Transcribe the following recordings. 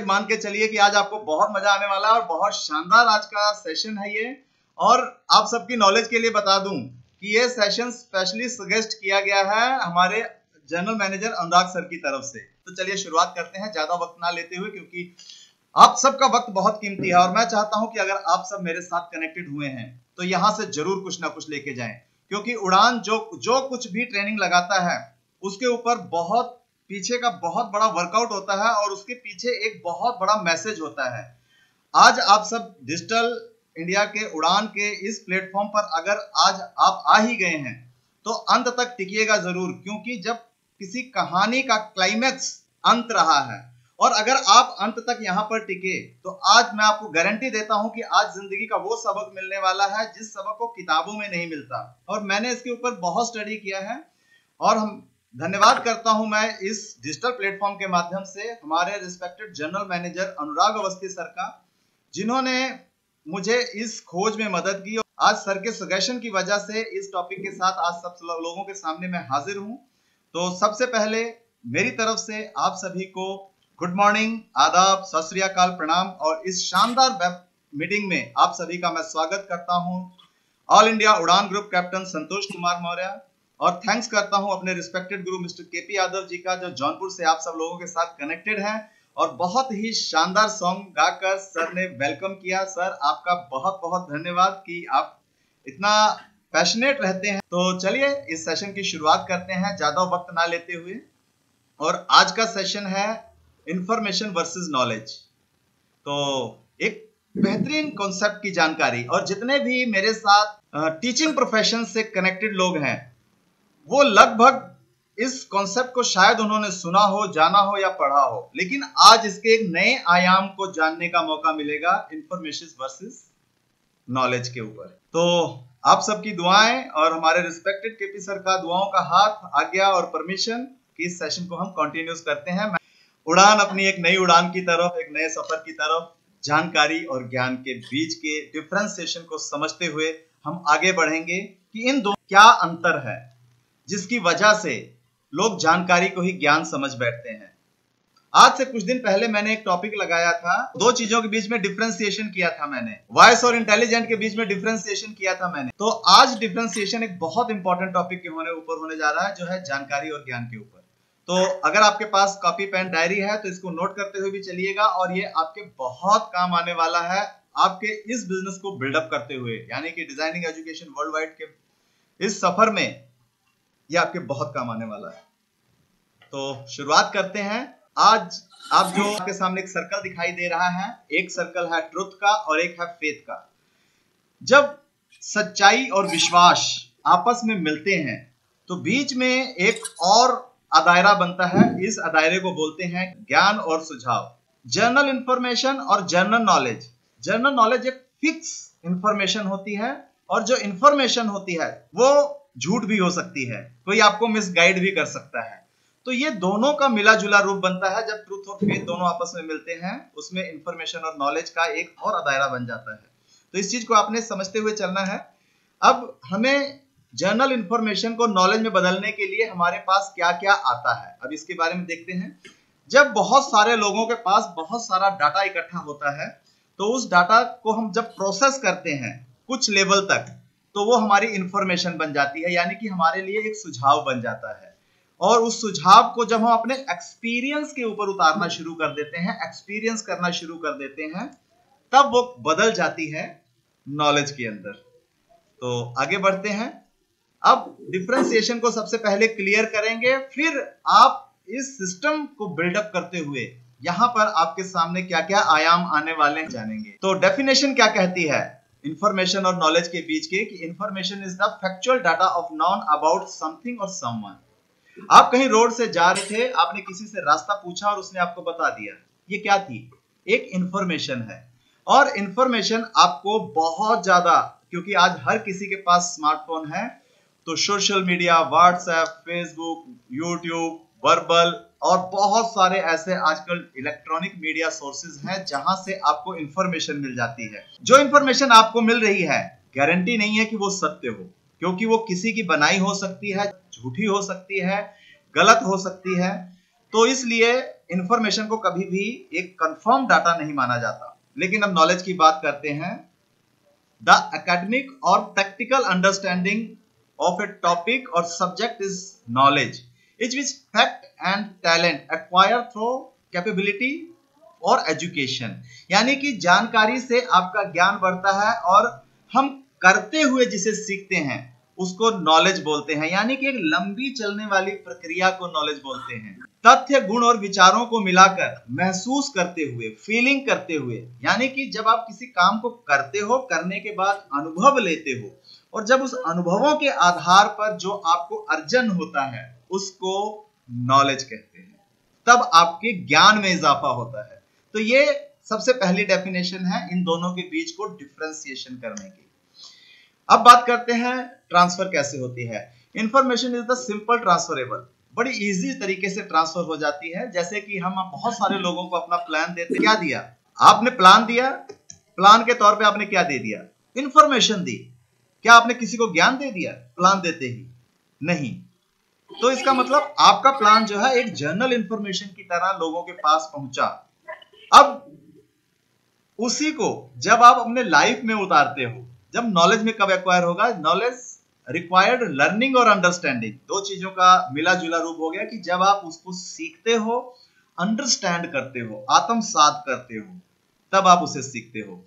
मान के चलिए कि आज आपको बहुत मजा आने वाला है और बहुत शानदार आज का सेशन है ये। और आप सबकी नॉलेज के लिए बता दूं कि ये सेशन स्पेशली सजेस्ट किया गया है हमारे जनरल मैनेजर अनुराग सर की तरफ से। तो चलिए शुरुआत करते हैं ज्यादा वक्त ना लेते हुए, क्योंकि आप सबका वक्त बहुत कीमती है और मैं चाहता हूं कि अगर आप सब मेरे साथ कनेक्टेड हुए हैं तो यहां से जरूर कुछ ना कुछ लेके जाएं, क्योंकि उड़ान जो कुछ भी ट्रेनिंग लगाता है उसके ऊपर बहुत पीछे का बहुत बड़ा वर्कआउट होता है और उसके पीछे एक बहुत बड़ा मैसेज होता है। आज आप सब डिजिटल इंडिया के उड़ान के इस प्लेटफॉर्म पर अगर आज आप आ ही गए हैं तो अंत तक टिकिएगा जरूर, क्योंकि जब किसी कहानी का क्लाइमैक्स अंत रहा है और अगर आप अंत तक यहां पर टिके तो आज मैं आपको गारंटी देता हूं कि आज जिंदगी का वो सबक मिलने वाला है जिस सबक को किताबों में नहीं मिलता। और मैंने इसके ऊपर बहुत स्टडी किया है और हम धन्यवाद करता हूं मैं इस डिजिटल प्लेटफॉर्म के माध्यम से हमारे रिस्पेक्टेड जनरल मैनेजर अनुराग अवस्थी सर का, जिन्होंने मुझे इस खोज में मदद की। आज सर के सजेशन की वजह से इस टॉपिक के साथ आज सब लोगों के सामने मैं हाजिर हूं। तो सबसे पहले मेरी तरफ से आप सभी को गुड मॉर्निंग, आदाब, सत श्री अकाल, प्रणाम। और इस शानदार वेब मीटिंग में आप सभी का मैं स्वागत करता हूं ऑल इंडिया उड़ान ग्रुप कैप्टन संतोष कुमार मौर्य, और थैंक्स करता हूं अपने रिस्पेक्टेड गुरु मिस्टर केपी यादव जी का, जो जौनपुर से आप सब लोगों के साथ कनेक्टेड हैं और बहुत ही शानदार सॉन्ग गाकर सर ने वेलकम किया। सर आपका बहुत बहुत धन्यवाद कि आप इतना पैशनेट रहते हैं। तो चलिए इस सेशन की शुरुआत करते हैं ज्यादा वक्त ना लेते हुए। और आज का सेशन है इंफॉर्मेशन वर्सेस नॉलेज। तो एक बेहतरीन कॉन्सेप्ट की जानकारी, और जितने भी मेरे साथ टीचिंग प्रोफेशन से कनेक्टेड लोग हैं वो लगभग इस कॉन्सेप्ट को शायद उन्होंने सुना हो, जाना हो या पढ़ा हो, लेकिन आज इसके एक नए आयाम को जानने का मौका मिलेगा इंफॉर्मेशन वर्सेस नॉलेज के ऊपर। तो आप सबकी दुआएं और हमारे रिस्पेक्टेड केपी सर का दुआओं का हाथ, आज्ञा और परमिशन कि इस सेशन को हम कंटिन्यूस करते हैं। उड़ान अपनी एक नई उड़ान की तरफ, एक नए सफर की तरफ, जानकारी और ज्ञान के बीच के डिफरेंशिएशन को समझते हुए हम आगे बढ़ेंगे कि इन दो क्या अंतर है जिसकी वजह से लोग जानकारी को ही ज्ञान समझ बैठते हैं। आज से कुछ दिन पहले मैंने एक टॉपिक लगाया था, दो चीजों के बीच में डिफरेंशिएशन किया था मैंने, वॉइस और इंटेलिजेंट के बीच में डिफरेंशिएशन किया था मैंने। तो आज डिफरेंशिएशन एक बहुत इंपॉर्टेंट टॉपिक के ऊपर होने जा रहा है, जो है जानकारी और ज्ञान के ऊपर। तो अगर आपके पास कॉपी पेन डायरी है तो इसको नोट करते हुए भी चलिएगा, और ये आपके बहुत काम आने वाला है आपके इस बिजनेस को बिल्डअप करते हुए, यानी कि डिजाइनिंग एजुकेशन वर्ल्ड वाइड के इस सफर में ये आपके बहुत काम आने वाला है। तो शुरुआत करते हैं। आज आप जो आपके सामने एक सर्कल दिखाई दे रहा है, एक सर्कल है ट्रुथ का और एक है फेथ का। जब सच्चाई और विश्वास आपस में मिलते हैं तो बीच में एक और अदायरा बनता है। इस अदायरे को बोलते हैं ज्ञान और सुझाव, जनरल इंफॉर्मेशन और जनरल नॉलेज। जनरल नॉलेज एक फिक्स इंफॉर्मेशन होती है और जो इंफॉर्मेशन होती है वो झूठ भी हो सकती है, कोई आपको मिसगाइड भी कर सकता है। तो ये दोनों का मिला जुला रूप बनता है। जब ट्रूथ और फेथ दोनों आपस में मिलते हैं उसमें इंफॉर्मेशन और नॉलेज का एक और दायरा बन जाता है। तो इस चीज को आपने समझते हुए चलना है। अब हमें जनरल इंफॉर्मेशन को नॉलेज में बदलने के लिए हमारे पास क्या क्या आता है, अब इसके बारे में देखते हैं। जब बहुत सारे लोगों के पास बहुत सारा डाटा इकट्ठा होता है तो उस डाटा को हम जब प्रोसेस करते हैं कुछ लेवल तक, तो वो हमारी इंफॉर्मेशन बन जाती है, यानी कि हमारे लिए एक सुझाव बन जाता है। और उस सुझाव को जब हम अपने एक्सपीरियंस के ऊपर उतारना शुरू कर देते हैं, एक्सपीरियंस करना शुरू कर देते हैं, तब वो बदल जाती है नॉलेज के अंदर। तो आगे बढ़ते हैं। अब डिफरेंशिएशन को सबसे पहले क्लियर करेंगे, फिर आप इस सिस्टम को बिल्डअप करते हुए यहां पर आपके सामने क्या क्या आयाम आने वाले हैं जानेंगे। तो डेफिनेशन क्या कहती है इंफॉर्मेशन और नॉलेज के बीच के, कि information is the factual data of non about something और समवन। आप कहीं रोड से जा रहे थे, आपने किसी से रास्ता पूछा और उसने आपको बता दिया, ये क्या थी? एक इंफॉर्मेशन है। और इंफॉर्मेशन आपको बहुत ज्यादा, क्योंकि आज हर किसी के पास स्मार्टफोन है, तो social media, WhatsApp, Facebook, YouTube, verbal और बहुत सारे ऐसे आजकल इलेक्ट्रॉनिक मीडिया सोर्सेज हैं जहां से आपको इंफॉर्मेशन मिल जाती है। जो इंफॉर्मेशन आपको मिल रही है गारंटी नहीं है कि वो सत्य हो, क्योंकि वो किसी की बनाई हो सकती है, झूठी हो सकती है, गलत हो सकती है। तो इसलिए इंफॉर्मेशन को कभी भी एक कंफर्म डाटा नहीं माना जाता। लेकिन अब नॉलेज की बात करते हैं। द एकेडमिक और practical understanding of a topic और subject is knowledge is which fact and talent acquire through capability और एजुकेशन। यानी कि जानकारी से आपका ज्ञान बढ़ता है और हम करते हुए जिसे सीखते हैं उसको नॉलेज बोलते हैं। यानी कि एक लंबी चलने वाली प्रक्रिया को नॉलेज बोलते हैं। तथ्य, गुण और विचारों को मिलाकर महसूस करते हुए, फीलिंग करते हुए, यानी कि जब आप किसी काम को करते हो, करने के बाद अनुभव लेते हो और जब उस अनुभवों के आधार पर जो आपको अर्जन होता है उसको नॉलेज कहते हैं। तब आपके ज्ञान में इजाफा होता है। तो ये सबसे पहली डेफिनेशन है इन दोनों के बीच को डिफरेंशिएशन करने की। अब बात करते हैं ट्रांसफर कैसे होती है। Information is the simple transferable, बड़ी इजी तरीके से ट्रांसफर हो जाती है। जैसे कि हम बहुत सारे लोगों को अपना प्लान देते, क्या दिया आपने? प्लान दिया। प्लान के तौर पे आपने क्या दे दिया? इंफॉर्मेशन दी। क्या आपने किसी को ज्ञान दे दिया प्लान देते ही? नहीं। तो इसका मतलब आपका प्लान जो है एक जर्नल इंफॉर्मेशन की तरह लोगों के पास पहुंचा। अब उसी को जब आप अपने लाइफ में उतारते हो, जब नॉलेज में कब एक्वायर होगा? नॉलेज रिक्वायर्ड लर्निंग और अंडरस्टैंडिंग, दो चीजों का मिला जुला रूप हो गया कि जब आप उसको सीखते हो, अंडरस्टैंड करते हो, आत्मसात करते हो, तब आप उसे सीखते हो।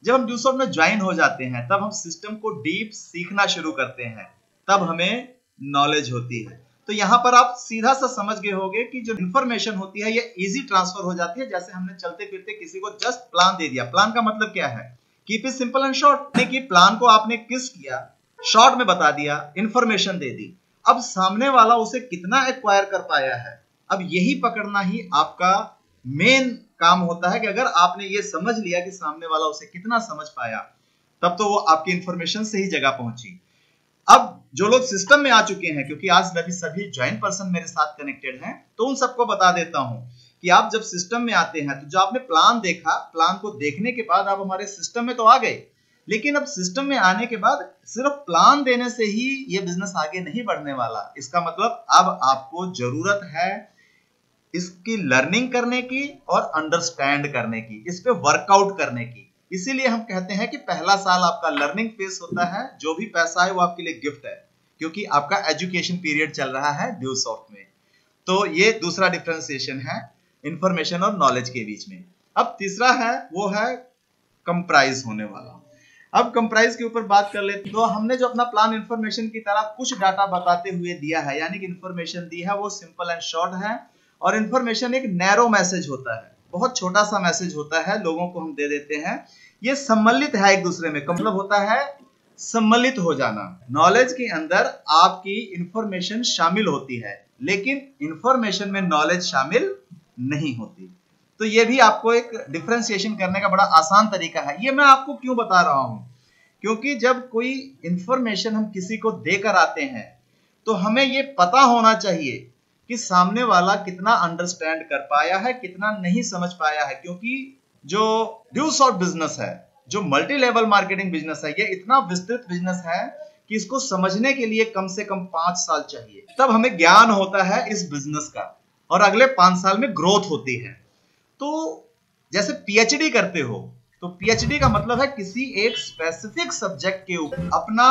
जब हम ड्यूसॉफ्ट में ज्वाइन हो जाते हैं तब हम सिस्टम को डीप सीखना शुरू करते हैं, तब हमें नॉलेज होती है। तो यहां पर आप सीधा सा समझ गए होंगे कि जो इंफॉर्मेशन होती है ये इजी ट्रांसफर हो जाती है। जैसे हमने चलते फिरते किसी को जस्ट प्लान दे दिया। प्लान का मतलब क्या है? Keep it simple and short. कि प्लान को आपने किस किया, शॉर्ट में बता दिया, इंफॉर्मेशन दे दी। अब सामने वाला उसे कितना एक्वायर कर पाया है, अब यही पकड़ना ही आपका मेन काम होता है कि अगर आपने ये समझ लिया कि सामने वाला उसे कितना समझ पाया, तब तो वो आपकी इंफॉर्मेशन से ही जगह पहुंची। अब जो लोग सिस्टम में आ चुके हैं, क्योंकि आज सभी ज्वाइन पर्सन मेरे साथ कनेक्टेड हैं, तो उन सबको बता देता हूं कि आप जब सिस्टम में आते हैं तो जो आपने प्लान देखा, प्लान को देखने के बाद आप हमारे सिस्टम में तो आ गए। लेकिन अब सिस्टम में आने के बाद सिर्फ प्लान देने से ही ये बिजनेस आगे नहीं बढ़ने वाला। इसका मतलब अब आपको जरूरत है इसकी लर्निंग करने की और अंडरस्टैंड करने की, इस पे वर्कआउट करने की। इसीलिए हम कहते हैं कि पहला साल आपका लर्निंग फेज होता है। जो भी पैसा है वो आपके लिए गिफ्ट है, क्योंकि आपका एजुकेशन पीरियड चल रहा है ड्यूसॉफ्ट में। तो ये दूसरा डिफरेंशिएशन है इंफॉर्मेशन और नॉलेज के बीच में। अब तीसरा है, वो है कंप्राइज होने वाला। अब कंप्राइज के ऊपर बात कर लेते। तो हमने जो अपना प्लान इंफॉर्मेशन की तरह कुछ डाटा बताते हुए दिया है, यानी कि इंफॉर्मेशन दी है वो सिंपल एंड शॉर्ट है, और इंफॉर्मेशन एक नैरो मैसेज होता है, बहुत छोटा सा मैसेज होता है, लोगों को हम दे देते हैं। ये सम्मिलित है एक दूसरे में, मतलब होता है सम्मिलित हो जाना। नॉलेज के अंदर आपकी इंफॉर्मेशन शामिल होती है, लेकिन इंफॉर्मेशन में नॉलेज शामिल नहीं होती। तो ये भी आपको एक डिफरेंशिएशन करने का बड़ा आसान तरीका है। ये मैं आपको क्यों बता रहा हूं? क्योंकि जब कोई इंफॉर्मेशन हम किसी को देकर आते हैं तो हमें ये पता होना चाहिए कि सामने वाला कितना अंडरस्टैंड कर पाया है, कितना नहीं समझ पाया है। क्योंकि जो ड्यूसॉफ्ट बिजनेस है, जो मल्टी लेवल मार्केटिंग बिजनेस है, ये इतना विस्तृत बिजनेस है कि इसको समझने के लिए कम से कम 5 साल चाहिए। तब हमें ज्ञान होता है इस बिजनेस का, और अगले 5 साल में ग्रोथ होती है। तो जैसे पीएचडी करते हो, तो पीएचडी का मतलब है किसी एक स्पेसिफिक सब्जेक्ट के ऊपर अपना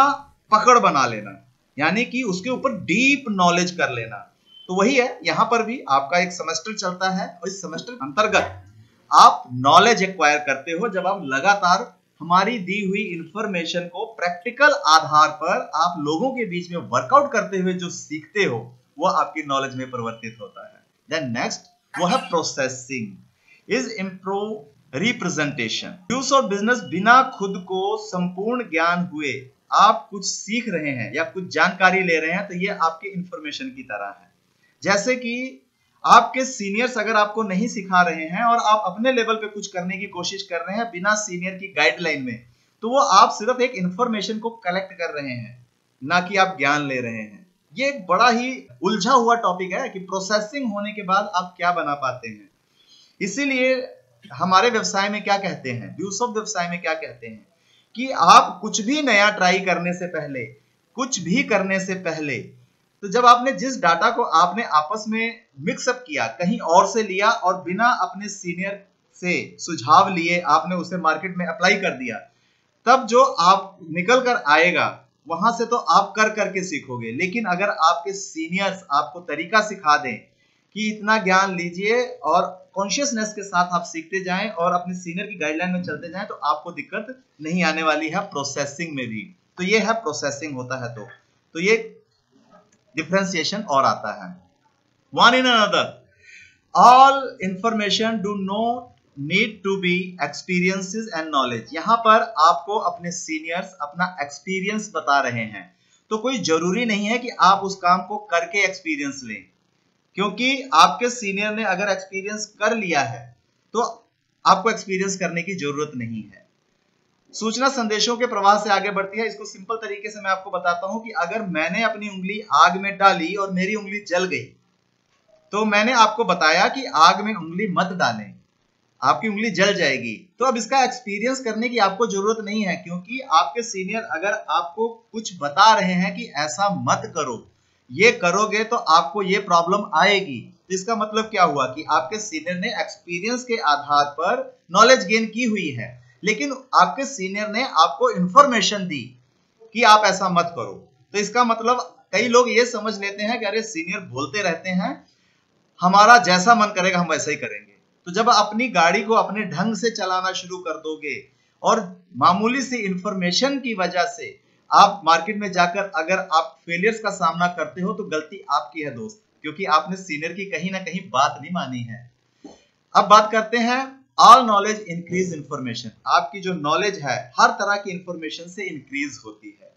पकड़ बना लेना, यानी कि उसके ऊपर डीप नॉलेज कर लेना। तो वही है, यहां पर भी आपका एक सेमेस्टर चलता है, और इस सेमेस्टर अंतर्गत आप नॉलेज एक्वायर करते हो जब आप लगातार हमारी दी हुई इंफॉर्मेशन को प्रैक्टिकल आधार पर आप लोगों के बीच में वर्कआउट करते हुए जो सीखते हो, वो आपकी नॉलेज में परिवर्तित होता है। देन नेक्स्ट वो है processing is improve representation. Use of business, बिना खुद को संपूर्ण ज्ञान हुए आप कुछ सीख रहे हैं या कुछ जानकारी ले रहे हैं, तो ये आपके इंफॉर्मेशन की तरह है। जैसे कि आपके सीनियर्स अगर आपको नहीं सिखा रहे हैं और आप अपने लेवल पे कुछ करने की कोशिश कर रहे हैं बिना सीनियर की गाइडलाइन में, तो वो आप सिर्फ एक इंफॉर्मेशन को कलेक्ट कर रहे हैं, ना कि आप ज्ञान ले रहे हैं। ये एक बड़ा ही उलझा हुआ टॉपिक है कि प्रोसेसिंग होने के बाद आप क्या बना पाते हैं। इसीलिए हमारे व्यवसाय में क्या कहते हैं, ड्यूसॉफ्ट व्यवसाय में क्या कहते हैं कि आप कुछ भी नया ट्राई करने से पहले, कुछ भी करने से पहले तो जब आपने जिस डाटा को आपने आपस में मिक्सअप किया, कहीं और से लिया और बिना अपने सीनियर से सुझाव लिए आपने उसे मार्केट में अप्लाई कर दिया, तब जो आप निकल कर आएगा वहां से तो आप कर करके सीखोगे। लेकिन अगर आपके सीनियर्स आपको तरीका सिखा दें कि इतना ज्ञान लीजिए और कॉन्शियसनेस के साथ आप सीखते जाएं और अपने सीनियर की गाइडलाइन में चलते जाएं, तो आपको दिक्कत नहीं आने वाली है प्रोसेसिंग में भी। तो ये है प्रोसेसिंग होता है। तो ये डिफरेंशिएशन और आता है। One in another, all information do not need to be experiences and knowledge. यहां पर आपको अपने सीनियर्स अपना एक्सपीरियंस बता रहे हैं, तो कोई जरूरी नहीं है कि आप उस काम को करके एक्सपीरियंस लें, क्योंकि आपके सीनियर ने अगर एक्सपीरियंस कर लिया है तो आपको एक्सपीरियंस करने की जरूरत नहीं है। सूचना संदेशों के प्रवाह से आगे बढ़ती है। इसको सिंपल तरीके से मैं आपको बताता हूं कि अगर मैंने अपनी उंगली आग में डाली और मेरी उंगली जल गई, तो मैंने आपको बताया कि आग में उंगली मत डालें, आपकी उंगली जल जाएगी। तो अब इसका एक्सपीरियंस करने की आपको जरूरत नहीं है, क्योंकि आपके सीनियर अगर आपको कुछ बता रहे हैं कि ऐसा मत करो, ये करोगे तो आपको ये प्रॉब्लम आएगी, तो इसका मतलब क्या हुआ कि आपके सीनियर ने एक्सपीरियंस के आधार पर नॉलेज गेन की हुई है, लेकिन आपके सीनियर ने आपको इंफॉर्मेशन दी कि आप ऐसा मत करो। तो इसका मतलब कई लोग ये समझ लेते हैं कि अरे सीनियर बोलते रहते हैं, हमारा जैसा मन करेगा हम वैसा ही करेंगे। तो जब अपनी गाड़ी को अपने ढंग से चलाना शुरू कर दोगे और मामूली सी इंफॉर्मेशन की वजह से आप मार्केट में जाकर अगर आप फेलियर्स का सामना करते हो, तो गलती आपकी है दोस्त, क्योंकि आपने सीनियर की कहीं ना कहीं बात नहीं मानी है। अब बात करते हैं ऑल नॉलेज इंक्रीज इंफॉर्मेशन। आपकी जो नॉलेज है हर तरह की इंफॉर्मेशन से इंक्रीज होती है।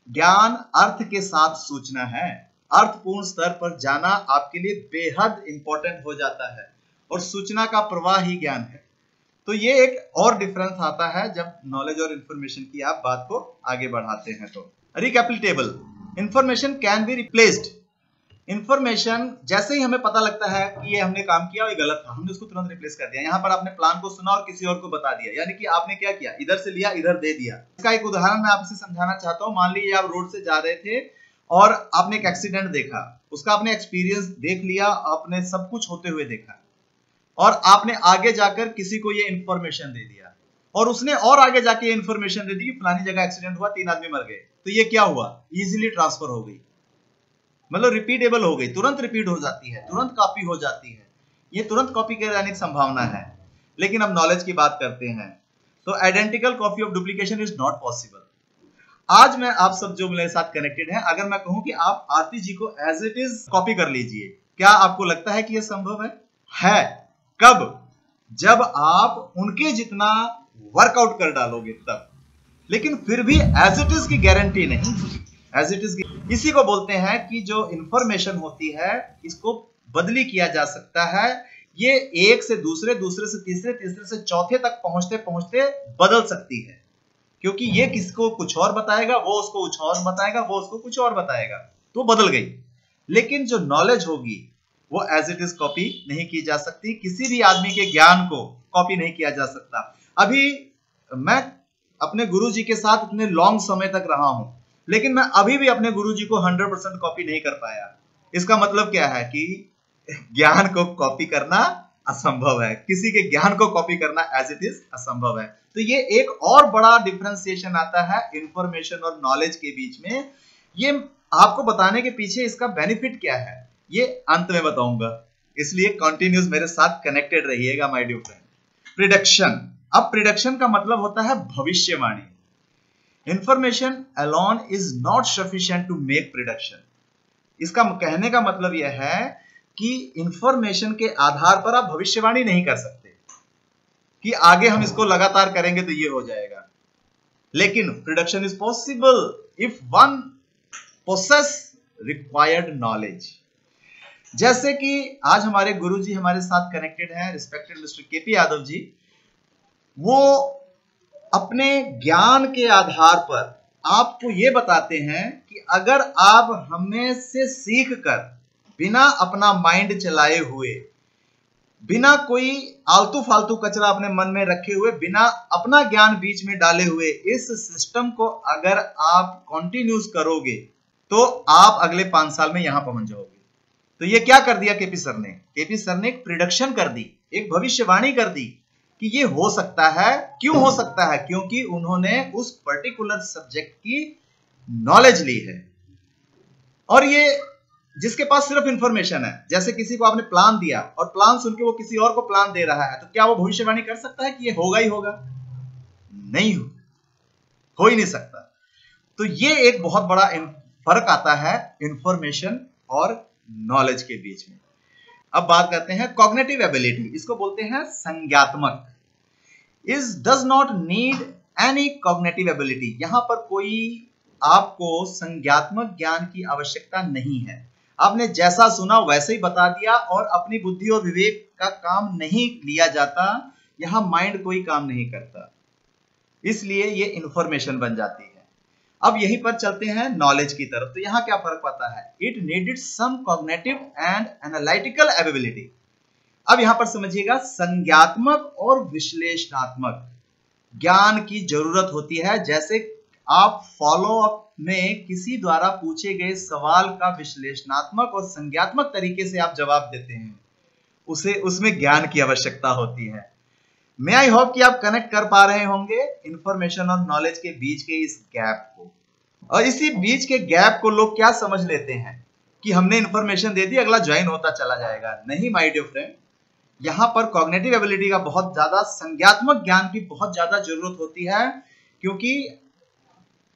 ज्ञान अर्थ के साथ सूचना है। अर्थपूर्ण स्तर पर जाना आपके लिए बेहद इंपॉर्टेंट हो जाता है और सूचना का प्रवाह ही ज्ञान है। तो ये एक और डिफरेंस आता है जब नॉलेज और इंफॉर्मेशन की आप बात को आगे बढ़ाते हैं। तो recapitulable, information can be replaced. Information जैसे ही हमें पता लगता है कि ये हमने काम किया और ये गलत था, हमने उसको तुरंत रिप्लेस कर दिया। यहाँ पर आपने प्लान को सुना और किसी और को बता दिया, यानी कि आपने क्या किया, इधर से लिया इधर दे दिया। इसका एक उदाहरण मैं आपसे समझाना चाहता हूँ। मान लीजिए आप रोड से जा रहे थे और आपने एक एक्सीडेंट देखा, उसका आपने एक्सपीरियंस देख लिया, आपने सब कुछ होते हुए देखा और आपने आगे जाकर किसी को ये इंफॉर्मेशन दे दिया और उसने और आगे जाके ये इंफॉर्मेशन दे दी कि फलानी जगह एक्सीडेंट हुआ, 3 आदमी मर गए। तो ये क्या हुआ, इजीली ट्रांसफर हो गई, मतलब रिपीटेबल हो गई, तुरंत रिपीट हो जाती है, तुरंत कॉपी हो जाती है। ये तुरंत कॉपी किए जाने की संभावना है। लेकिन अब नॉलेज की बात करते हैं तो identical copy of duplication is not possible. आज मैं आप सब जो मेरे साथ कनेक्टेड हैं, अगर मैं कहूं कि आप आरती जी को एज इट इज कॉपी कर लीजिए, क्या आपको लगता है कि यह संभव है? कब? जब आप उनके जितना वर्कआउट कर डालोगे तब। लेकिन फिर भी एज इट इज की गारंटी नहीं, एज इट इज की। इसी को बोलते हैं कि जो इंफॉर्मेशन होती है इसको बदली किया जा सकता है। ये एक से दूसरे, दूसरे से तीसरे, तीसरे से चौथे तक पहुंचते पहुंचते बदल सकती है, क्योंकि ये किसको कुछ और बताएगा, वो उसको कुछ और बताएगा, वो उसको कुछ और बताएगा, तो बदल गई। लेकिन जो नॉलेज होगी वो एज इट इज कॉपी नहीं की जा सकती। किसी भी आदमी के ज्ञान को कॉपी नहीं किया जा सकता। अभी मैं अपने गुरुजी के साथ इतने लॉन्ग समय तक रहा हूं, लेकिन मैं अभी भी अपने गुरुजी को 100% कॉपी नहीं कर पाया। इसका मतलब क्या है कि ज्ञान को कॉपी करना असंभव है, किसी के ज्ञान को कॉपी करना एज इट इज असंभव है। तो ये एक और बड़ा डिफरेंशिएशन आता है इंफॉर्मेशन और नॉलेज के बीच में। ये आपको बताने के पीछे इसका बेनिफिट क्या है ये अंत में बताऊंगा, इसलिए कंटिन्यूस मेरे साथ कनेक्टेड रहिएगा माय डियर फ्रेंड। प्रिडिक्शन। अब प्रिडिक्शन का मतलब होता है भविष्यवाणी। Information alone is not sufficient to make prediction. इसका कहने का मतलब यह है कि इंफॉर्मेशन के आधार पर आप भविष्यवाणी नहीं कर सकते कि आगे हम इसको लगातार करेंगे तो ये हो जाएगा। लेकिन prediction is possible if one possess required knowledge. जैसे कि आज हमारे गुरुजी हमारे साथ कनेक्टेड हैं, respected mister KP Yadav ji. वो अपने ज्ञान के आधार पर आपको ये बताते हैं कि अगर आप हमें से सीख कर बिना अपना माइंड चलाए हुए, बिना कोई आलतू फालतू कचरा अपने मन में रखे हुए, बिना अपना ज्ञान बीच में डाले हुए इस सिस्टम को अगर आप कंटिन्यूस करोगे तो आप अगले 5 साल में यहां पहुंच जाओगे। तो ये क्या कर दिया केपी सर ने? केपी सर ने एक प्रिडिक्शन कर दी, एक भविष्यवाणी कर दी कि ये हो सकता है। क्यों हो सकता है? क्योंकि उन्होंने उस पर्टिकुलर सब्जेक्ट की नॉलेज ली है। और ये जिसके पास सिर्फ इंफॉर्मेशन है, जैसे किसी को आपने प्लान दिया और प्लान सुन के वो किसी और को प्लान दे रहा है, तो क्या वो भविष्यवाणी कर सकता है कि ये होगा ही होगा? नहीं हो ही नहीं सकता। तो ये एक बहुत बड़ा फर्क आता है इंफॉर्मेशन और नॉलेज के बीच में। अब बात करते हैं कॉग्निटिव एबिलिटी, इसको बोलते हैं संज्ञात्मक। Is does not need any cognitive ability. यहां पर कोई आपको संज्ञात्मक ज्ञान की आवश्यकता नहीं है। आपने जैसा सुना वैसे ही बता दिया और अपनी बुद्धि और विवेक का काम नहीं लिया जाता। यहां माइंड कोई काम नहीं करता, इसलिए ये इंफॉर्मेशन बन जाती है। अब यहीं पर चलते हैं नॉलेज की तरफ। तो यहां क्या फर्क पता है? It needed some cognitive and analytical ability. अब यहां पर समझिएगा, संज्ञात्मक और विश्लेषणात्मक ज्ञान की जरूरत होती है। जैसे आप फॉलो अप में किसी द्वारा पूछे गए सवाल का विश्लेषणात्मक और संज्ञात्मक तरीके से आप जवाब देते हैं, उसमें ज्ञान की आवश्यकता होती है। मैं आई होप कि आप कनेक्ट कर पा रहे होंगे इंफॉर्मेशन और नॉलेज के बीच के इस गैप को। और इसी बीच के गैप को लोग क्या समझ लेते हैं कि हमने इंफॉर्मेशन दे दी, अगला ज्वाइन होता चला जाएगा। नहीं माय डियर फ्रेंड, यहां पर कॉग्निटिव एबिलिटी का बहुत ज्यादा, संज्ञात्मक ज्ञान की बहुत ज्यादा जरूरत होती है। क्योंकि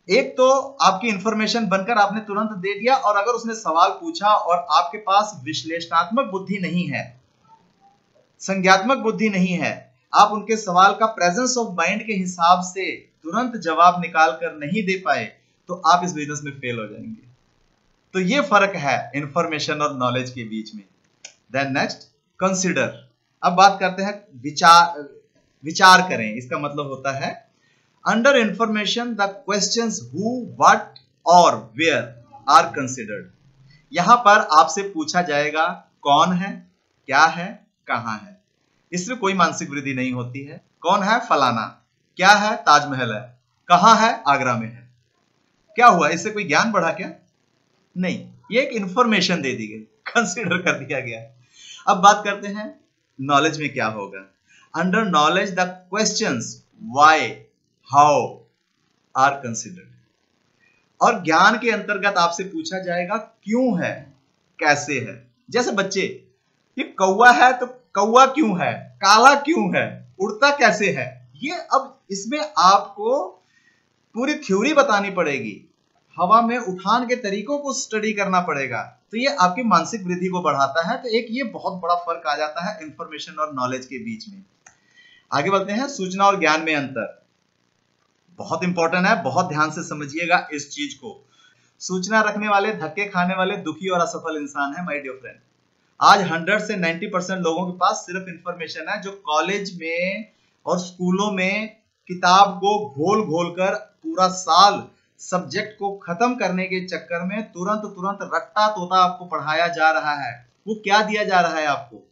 एक तो आपकी इंफॉर्मेशन बनकर आपने तुरंत दे दिया, और अगर उसने सवाल पूछा और आपके पास विश्लेषणात्मक बुद्धि नहीं है, संज्ञात्मक बुद्धि नहीं है, आप उनके सवाल का प्रेजेंस ऑफ माइंड के हिसाब से तुरंत जवाब निकाल कर नहीं दे पाए, तो आप इस बिजनेस में फेल हो जाएंगे। तो ये फर्क है इंफॉर्मेशन और नॉलेज के बीच में। Then next, consider. अब बात करते हैं विचार करें। इसका मतलब होता है under information the questions who, what और वेयर आर कंसिडर्ड। यहां पर आपसे पूछा जाएगा कौन है, क्या है, कहां है। इसमें कोई मानसिक वृद्धि नहीं होती है। कौन है? फलाना। क्या है? ताजमहल है। कहां है? आगरा में है। क्या हुआ? इससे कोई ज्ञान बढ़ा क्या? नहीं, ये एक इंफॉर्मेशन दे दी गई, कंसीडर कर दिया गया। अब बात करते हैं नॉलेज में क्या होगा। Under knowledge the questions why, how are considered. और ज्ञान के अंतर्गत आपसे पूछा जाएगा क्यों है, कैसे है। जैसे बच्चे, ये कौवा है तो कौवा क्यों है, काला क्यों है, उड़ता कैसे है। ये अब इसमें आपको पूरी थ्योरी बतानी पड़ेगी, हवा में उठान के तरीकों को स्टडी करना पड़ेगा। तो ये आपकी मानसिक वृद्धि को बढ़ाता है। तो एक ये बहुत बड़ा फर्क आ जाता है इंफॉर्मेशन और नॉलेज के बीच में। आगे बढ़ते हैं, सूचना और ज्ञान में अंतर। बहुत इंपॉर्टेंट है, बहुत ध्यान से समझिएगा इस चीज को। सूचना रखने वाले धक्के खाने वाले दुखी और असफल इंसान है माय डियर फ्रेंड। आज 100 से 90% लोगों के पास सिर्फ इंफॉर्मेशन है, जो कॉलेज में और स्कूलों में किताब को घोल घोल कर पूरा साल सब्जेक्ट को खत्म करने के चक्कर में तुरंत रट्टा तोता आपको पढ़ाया जा रहा है। वो क्या दिया जा रहा है आपको?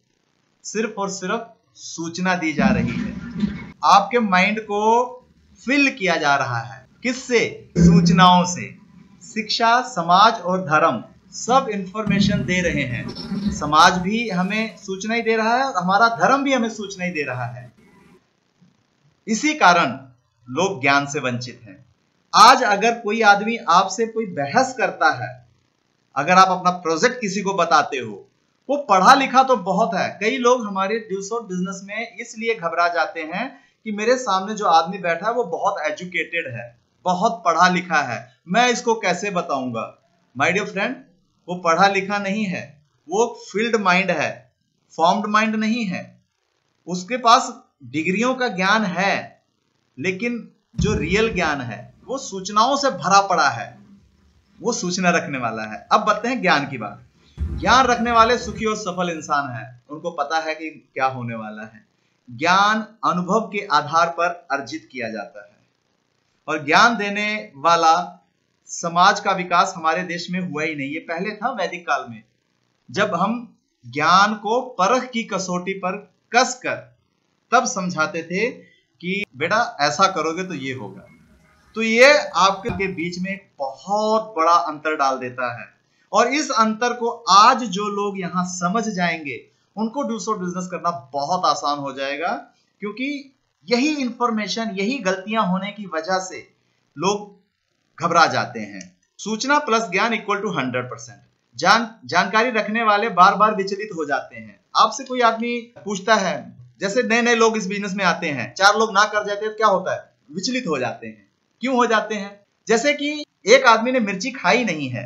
सिर्फ और सिर्फ सूचना दी जा रही है। आपके माइंड को फिल किया जा रहा है। किससे? सूचनाओं से। शिक्षा, समाज और धर्म सब इंफॉर्मेशन दे रहे हैं। समाज भी हमें सूचना ही दे रहा है और हमारा धर्म भी हमें सूचना ही दे रहा है। इसी कारण लोग ज्ञान से वंचित हैं। आज अगर कोई आदमी आपसे कोई बहस करता है, अगर आप अपना प्रोजेक्ट किसी को बताते हो, वो पढ़ा लिखा तो बहुत है। कई लोग हमारे डील्स और बिजनेस में इसलिए घबरा जाते हैं कि मेरे सामने जो आदमी बैठा है वो बहुत एजुकेटेड है, बहुत पढ़ा लिखा है, मैं इसको कैसे बताऊंगा। माय डियर फ्रेंड, वो पढ़ा लिखा नहीं है, वो फील्ड माइंड है, फॉर्म्ड माइंड नहीं है। उसके पास डिग्रियों का ज्ञान है, लेकिन जो रियल ज्ञान है वो सूचनाओं से भरा पड़ा है। वो सूचना रखने वाला है। अब बताते हैं ज्ञान की बात। ज्ञान रखने वाले सुखी और सफल इंसान हैं। उनको पता है कि क्या होने वाला है। ज्ञान अनुभव के आधार पर अर्जित किया जाता है, और ज्ञान देने वाला समाज का विकास हमारे देश में हुआ ही नहीं। ये पहले था वैदिक काल में, जब हम ज्ञान को परख की कसौटी पर कसकर तब समझाते थे कि बेटा ऐसा करोगे तो ये होगा। तो ये आपके बीच में एक बहुत बड़ा अंतर डाल देता है। और इस अंतर को आज जो लोग यहां समझ जाएंगे उनको डूस और बिजनेस करना बहुत आसान हो जाएगा, क्योंकि यही इंफॉर्मेशन, यही गलतियां होने की वजह से लोग घबरा जाते हैं। सूचना प्लस ज्ञान इक्वल टू 100%। जानकारी रखने वाले बार बार विचलित हो जाते हैं। आपसे कोई आदमी पूछता है, जैसे नए नए लोग इस बिजनेस में आते हैं, 4 लोग ना कर जाते हैं तो क्या होता है, विचलित हो जाते हैं। क्यों हो जाते हैं? जैसे कि एक आदमी ने मिर्ची खाई नहीं है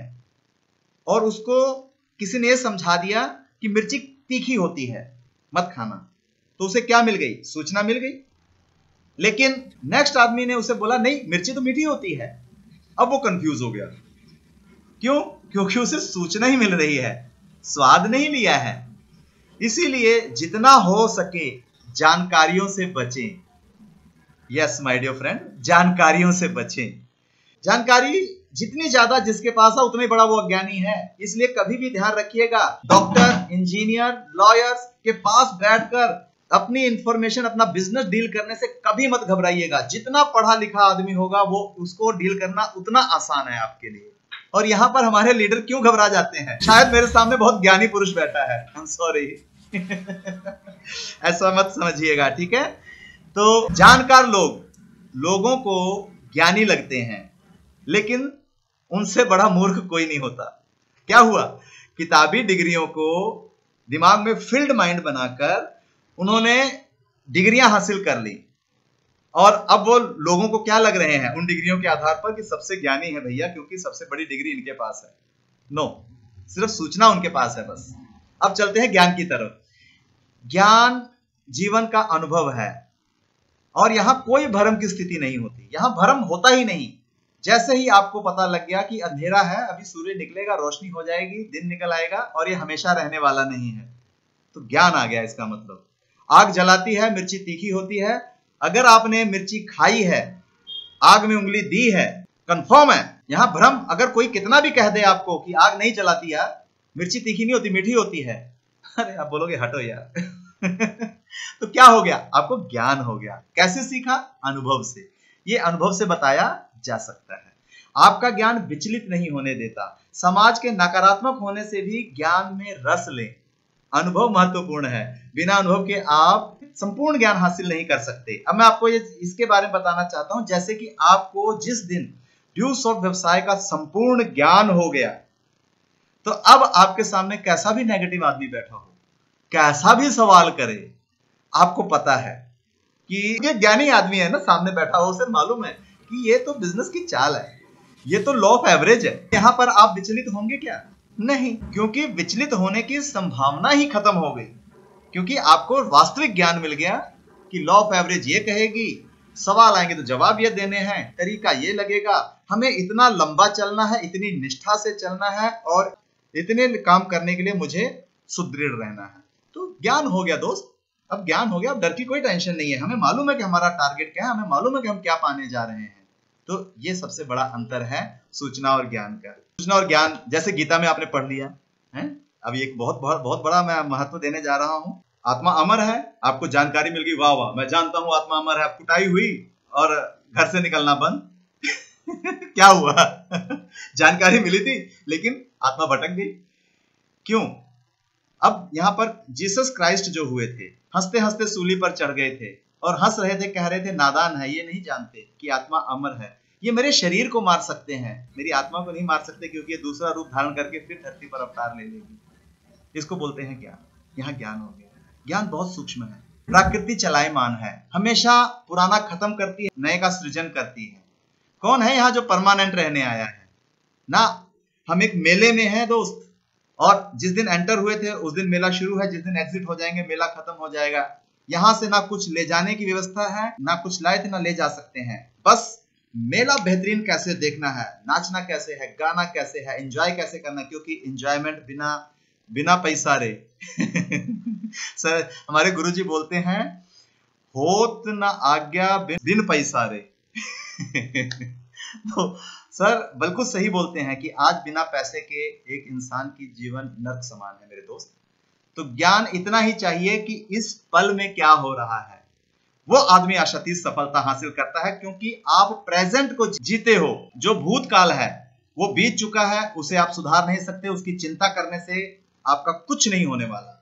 और उसको किसी ने समझा दिया कि मिर्ची तीखी होती है, मत खाना, तो उसे क्या मिल गई, सूचना मिल गई। लेकिन नेक्स्ट आदमी ने उसे बोला नहीं, मिर्ची तो मीठी होती है। अब वो कंफ्यूज हो गया। क्यों? क्योंकि उसे सूचना ही मिल रही है, स्वाद नहीं लिया है। इसीलिए जितना हो सके जानकारियों से बचें। यस माय डियर फ्रेंड, जानकारियों से बचें। जानकारी जितनी ज्यादा जिसके पास है उतना ही बड़ा वो अज्ञानी है। इसलिए कभी भी ध्यान रखिएगा, डॉक्टर, इंजीनियर, लॉयर्स के पास बैठकर अपनी इंफॉर्मेशन, अपना बिजनेस डील करने से कभी मत घबराइएगा। जितना पढ़ा लिखा आदमी होगा वो उसको डील करना उतना आसान है आपके लिए। और यहां पर हमारे लीडर क्यों घबरा जाते हैं? शायद मेरे सामने बहुत ज्ञानी पुरुष बैठा है, आई एम सॉरी ऐसा मत समझिएगा, ठीक है? तो जानकार लोगों को ज्ञानी लगते हैं, लेकिन उनसे बड़ा मूर्ख कोई नहीं होता। क्या हुआ? किताबी डिग्रियों को दिमाग में फील्ड माइंड बनाकर उन्होंने डिग्रियां हासिल कर ली, और अब वो लोगों को क्या लग रहे हैं उन डिग्रियों के आधार पर कि सबसे ज्ञानी है भैया, क्योंकि सबसे बड़ी डिग्री इनके पास है। नो, सिर्फ सूचना उनके पास है बस। अब चलते हैं ज्ञान की तरफ। ज्ञान जीवन का अनुभव है, और यहां कोई भ्रम की स्थिति नहीं होती, यहां भ्रम होता ही नहीं। जैसे ही आपको पता लग गया कि अंधेरा है, अभी सूर्य निकलेगा, रोशनी हो जाएगी, दिन निकल आएगा और ये हमेशा रहने वाला नहीं है, तो ज्ञान आ गया। इसका मतलब आग जलाती है, मिर्ची तीखी होती है। अगर आपने मिर्ची खाई है, आग में उंगली दी है, कंफर्म है। यहां भ्रम, अगर कोई कितना भी कह दे आपको कि आग नहीं जलाती यार, मिर्ची तीखी नहीं होती, मीठी होती है, अरे आप बोलोगे हटो यार तो क्या हो गया? आपको ज्ञान हो गया। कैसे सीखा? अनुभव से। ये अनुभव से बताया जा सकता है। आपका ज्ञान विचलित नहीं होने देता। समाज के नकारात्मक होने से भी ज्ञान में रस लें। अनुभव महत्वपूर्ण है, बिना अनुभव के आप संपूर्ण ज्ञान हासिल नहीं कर सकते। अब मैं आपको इसके बारे में बताना चाहता हूं, जैसे कि आपको जिस दिन ड्यूस ऑफ व्यवसाय का संपूर्ण ज्ञान हो गया, तो अब आपके सामने कैसा भी नेगेटिव आदमी बैठा हो, कैसा भी सवाल करे, आपको पता है कि ये ज्ञानी आदमी है ना सामने बैठा हो, उसे मालूम है कि ये तो बिजनेस की चाल है, ये तो लॉ ऑफ एवरेज है। यहां पर आप विचलित होंगे क्या? नहीं, क्योंकि विचलित होने की संभावना ही खत्म हो गई, क्योंकि आपको वास्तविक ज्ञान मिल गया कि लॉ ऑफ एवरेज ये कहेगी, सवाल आएंगे तो जवाब ये देने हैं, तरीका ये लगेगा, हमें इतना लंबा चलना है, इतनी निष्ठा से चलना है, और इतने काम करने के लिए मुझे सुदृढ़ रहना है। तो ज्ञान हो गया दोस्त, अब ज्ञान हो गया, अब डर की कोई टेंशन नहीं है। हमें मालूम है कि हमारा टारगेट क्या है, हमें मालूम है कि हम क्या पाने जा रहे हैं। तो ये सबसे बड़ा अंतर है सूचना और ज्ञान का। सूचना और ज्ञान जैसे गीता में आपने पढ़ लिया है, अब एक बहुत बड़ा मैं महत्व देने जा रहा हूं। आत्मा अमर है, आपको जानकारी मिल गई, वाह वाह, मैं जानता हूं आत्मा अमर है, कुटाई हुई और घर से निकलना बंद क्या हुआ जानकारी मिली थी लेकिन आत्मा भटक गई। क्यों? अब यहां पर जीसस क्राइस्ट जो हुए थे, हंसते हंसते सूली पर चढ़ गए थे और हंस रहे थे, कह रहे थे नादान है, ये नहीं जानते कि आत्मा अमर है, ये मेरे शरीर को मार सकते हैं, मेरी आत्मा को नहीं मार सकते, क्योंकि ये दूसरा रूप धारण करके फिर धरती पर अवतार ले लेगी। इसको बोलते हैं ज्ञान। यहाँ ज्ञान हो गया। ज्ञान बहुत सूक्ष्म है, प्रकृति चलायमान है, हमेशा पुराना खत्म करती है, नए का सृजन करती है। कौन है यहाँ जो परमानेंट रहने आया है? ना, हम एक मेले में हैं दोस्त, और जिस दिन एंटर हुए थे उस दिन मेला शुरू है, जिस दिन एग्जिट हो जाएंगे मेला खत्म हो जाएगा। यहां से ना कुछ ले जाने की व्यवस्था है, ना कुछ लाए थे ना ले जा सकते हैं। बस मेला बेहतरीन कैसे देखना है, नाचना कैसे है, गाना कैसे है, एंजॉय कैसे करना, क्योंकि एंजॉयमेंट बिना पैसा रे सर हमारे गुरुजी बोलते हैं, होत ना आज्ञा बिन पैसा रे तो सर बिल्कुल सही बोलते हैं कि आज बिना पैसे के एक इंसान की जीवन नर्क समान है मेरे दोस्त। तो ज्ञान इतना ही चाहिए कि इस पल में क्या हो रहा है वो आदमी आशातीत सफलता हासिल करता है, क्योंकि आप प्रेजेंट को जीते हो। जो भूतकाल है वो बीत चुका है, उसे आप सुधार नहीं सकते, उसकी चिंता करने से आपका कुछ नहीं होने वाला।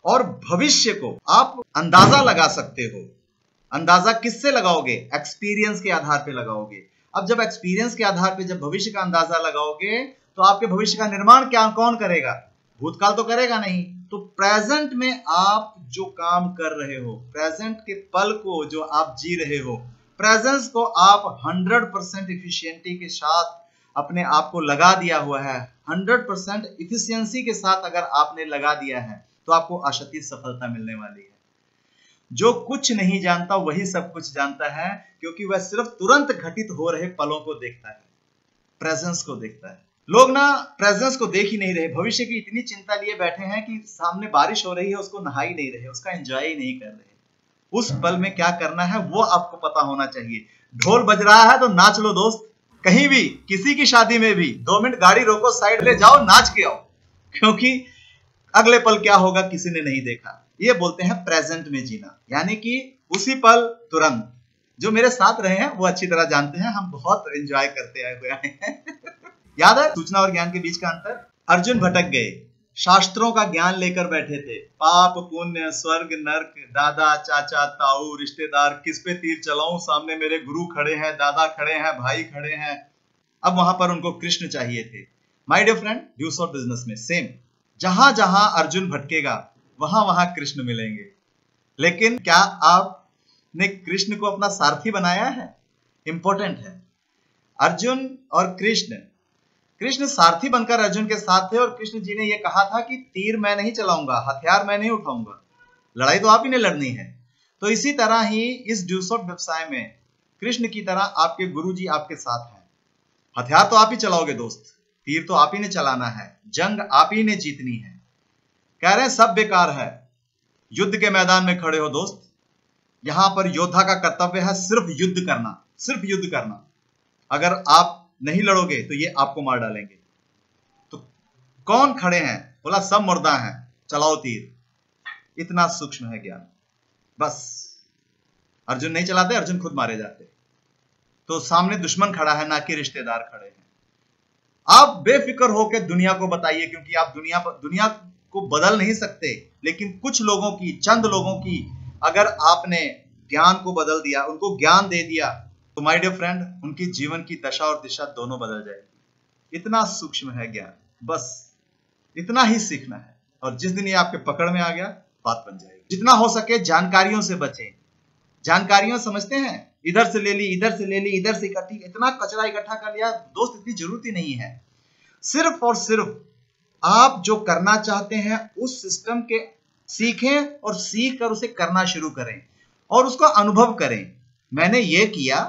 और भविष्य को आप अंदाजा लगा सकते हो। अंदाजा किससे लगाओगे? एक्सपीरियंस के आधार पे लगाओगे। अब जब एक्सपीरियंस के आधार पे जब भविष्य का अंदाजा लगाओगे तो आपके भविष्य का निर्माण क्या कौन करेगा? भूतकाल तो करेगा नहीं। तो प्रेजेंट में आप जो काम कर रहे हो, प्रेजेंट के पल को जो आप जी रहे हो, प्रेजेंस को आप 100% इफिशियंटी के साथ अपने आप को लगा दिया हुआ है, 100% इफिशियंसी के साथ अगर आपने लगा दिया है तो आपको आशातीत सफलता मिलने वाली है। जो कुछ नहीं जानता वही सब कुछ जानता है, क्योंकि वह सिर्फ तुरंत घटित हो रहे पलों को देखता है, प्रेजेंस को देखता है। लोग ना प्रेजेंस को देख ही नहीं रहे, भविष्य की इतनी चिंता लिए बैठे हैं कि सामने बारिश हो रही है उसको नहा ही नहीं रहे, उसका एंजॉय ही नहीं कर रहे। उस पल में क्या करना है वो आपको पता होना चाहिए। ढोल बज रहा है तो नाच लो दोस्त, कहीं भी किसी की शादी में भी 2 मिनट गाड़ी रोको, साइड ले जाओ, नाच के आओ, क्योंकि अगले पल क्या होगा किसी ने नहीं देखा। ये बोलते हैं प्रेजेंट में जीना, यानी कि उसी पल तुरंत। जो मेरे साथ रहे हैं वो अच्छी तरह जानते हैं, हम बहुत एंजॉय करते आए हुए हैं। याद है सूचना और ज्ञान के बीच का अंतर? अर्जुन भटक गए, शास्त्रों का ज्ञान लेकर बैठे थे, पाप पुण्य स्वर्ग नर्क, दादा चाचा ताऊ रिश्तेदार, किस पे तीर चलाऊं, सामने मेरे गुरु खड़े हैं, दादा खड़े हैं, भाई खड़े हैं। अब वहां पर उनको कृष्ण चाहिए थे। My dear friend, dues of business में सेम, जहां जहां अर्जुन भटकेगा वहां वहां कृष्ण मिलेंगे। लेकिन क्या आपने कृष्ण को अपना सारथी बनाया है? इंपॉर्टेंट है। अर्जुन और कृष्ण सारथी बनकर अर्जुन के साथ थे, और कृष्ण जी ने यह कहा था कि तीर मैं नहीं चलाऊंगा, हथियार मैं नहीं उठाऊंगा, लड़ाई तो आप ही ने लड़नी है। तो इसी तरह ही इस ड्यूस ऑफ व्यवसाय में कृष्ण की तरह आपके गुरु जी आपके साथ हैं। हथियार तो आप ही चलाओगे दोस्त, तीर तो आप ही ने चलाना है, जंग आप ही ने जीतनी है। कह रहे हैं सब बेकार है, युद्ध के मैदान में खड़े हो दोस्त। यहां पर योद्धा का कर्तव्य है सिर्फ युद्ध करना, सिर्फ युद्ध करना। अगर आप नहीं लड़ोगे तो ये आपको मार डालेंगे। तो कौन खड़े हैं? बोला सब मुर्दा हैं, चलाओ तीर। इतना सूक्ष्म है ज्ञान। बस अर्जुन नहीं चलाते, अर्जुन खुद मारे जाते। तो सामने दुश्मन खड़ा है, ना कि रिश्तेदार खड़े हैं। आप बेफिक्र होकर दुनिया को बताइए, क्योंकि आप दुनिया को बदल नहीं सकते, लेकिन कुछ लोगों की, चंद लोगों की अगर आपने ज्ञान को बदल दिया, उनको ज्ञान दे दिया, तो माय डियर फ्रेंड, उनकी जीवन की दशा और दिशा दोनों बदल जाएगी। इतना सूक्ष्म है ज्ञान, बस इतना ही सीखना है, और जिस दिन ये आपके पकड़ में आ गया बात बन जाएगी। जितना हो सके जानकारियों से बचें। जानकारियां समझते हैं, इधर से ले ली, इधर से ले ली, इधर से इकट्ठी, इतना कचरा इकट्ठा कर लिया दोस्त, इतनी जरूरत ही नहीं है। सिर्फ और सिर्फ आप जो करना चाहते हैं उस सिस्टम के सीखें, और सीख कर उसे करना शुरू करें और उसको अनुभव करें। मैंने ये किया,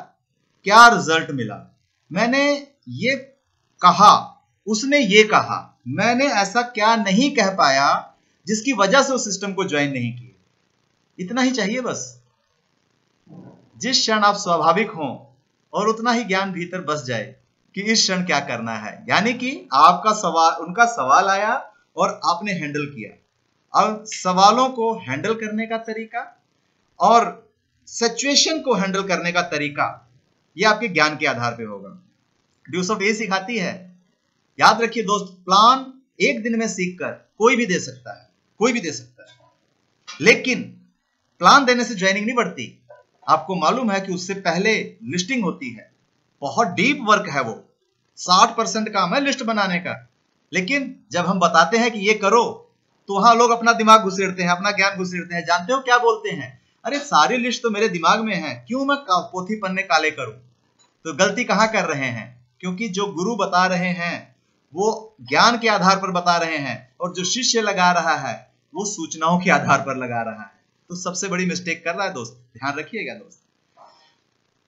क्या रिजल्ट मिला, मैंने ये कहा, उसने ये कहा, मैंने ऐसा क्या नहीं कह पाया जिसकी वजह से उस सिस्टम को ज्वाइन नहीं किए। इतना ही चाहिए बस। जिस क्षण आप स्वाभाविक हों और उतना ही ज्ञान भीतर बस जाए कि इस क्षण क्या करना है, यानी कि आपका सवाल, उनका सवाल आया और आपने हैंडल किया। अब सवालों को हैंडल करने का तरीका और सिचुएशन को हैंडल करने का तरीका, यह आपके ज्ञान के आधार पे होगा। ड्यूस ऑफ ये सिखाती है, याद रखिए दोस्त, प्लान एक दिन में सीखकर कोई भी दे सकता है, कोई भी दे सकता है, लेकिन प्लान देने से ज्वाइनिंग नहीं बढ़ती। आपको मालूम है कि उससे पहले लिस्टिंग होती है, बहुत डीप वर्क है वो, 60% काम है लिस्ट बनाने का। लेकिन जब हम बताते हैं कि ये करो, तो वहां लोग अपना दिमाग घुसेड़ते हैं, अपना ज्ञान घुसेड़ते हैं। जानते हो क्या बोलते हैं? अरे सारी लिस्ट तो मेरे दिमाग में है, क्यों मैं पोथी पन्ने काले करूं? तो गलती कहां कर रहे हैं? क्योंकि जो गुरु बता रहे हैं वो ज्ञान के आधार पर बता रहे हैं, और जो शिष्य लगा रहा है वो सूचनाओं के आधार पर लगा रहा है। तो सबसे बड़ी मिस्टेक कर रहा है दोस्त, ध्यान रखिएगा दोस्त।